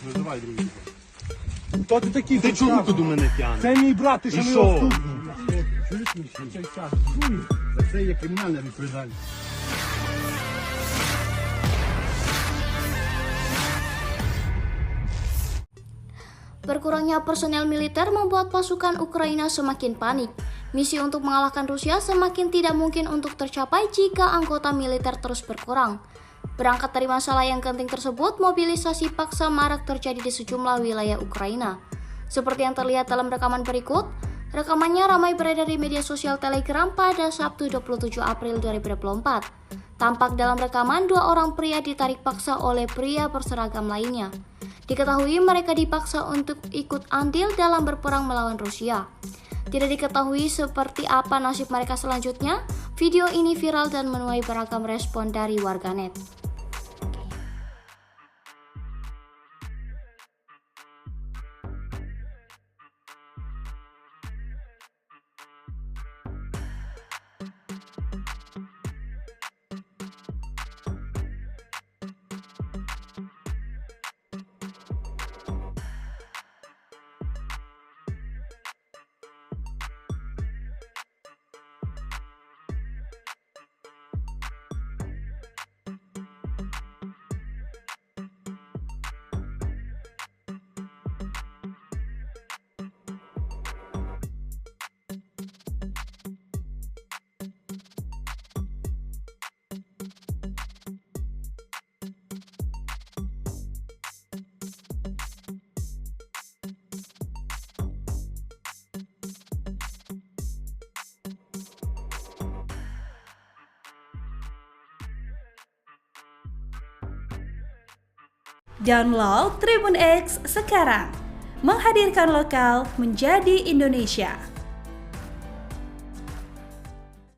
Визивай другий. Хто ти такий? Ти чому тут у мене тягнеш? Це мій брат, ти що І не що? його тут? Це є кримінальна відповідальність. Berkurangnya personel militer membuat pasukan Ukraina semakin panik. Misi untuk mengalahkan Rusia semakin tidak mungkin untuk tercapai jika anggota militer terus berkurang. Berangkat dari masalah yang genting tersebut, mobilisasi paksa marak terjadi di sejumlah wilayah Ukraina. Seperti yang terlihat dalam rekaman berikut, rekamannya ramai beredar di media sosial Telegram pada Sabtu 27 April 2024. Tampak dalam rekaman dua orang pria ditarik paksa oleh pria berseragam lainnya. Diketahui mereka dipaksa untuk ikut andil dalam berperang melawan Rusia. Tidak diketahui seperti apa nasib mereka selanjutnya. Video ini viral dan menuai beragam respon dari warganet. Download Tribun X sekarang, menghadirkan lokal menjadi Indonesia.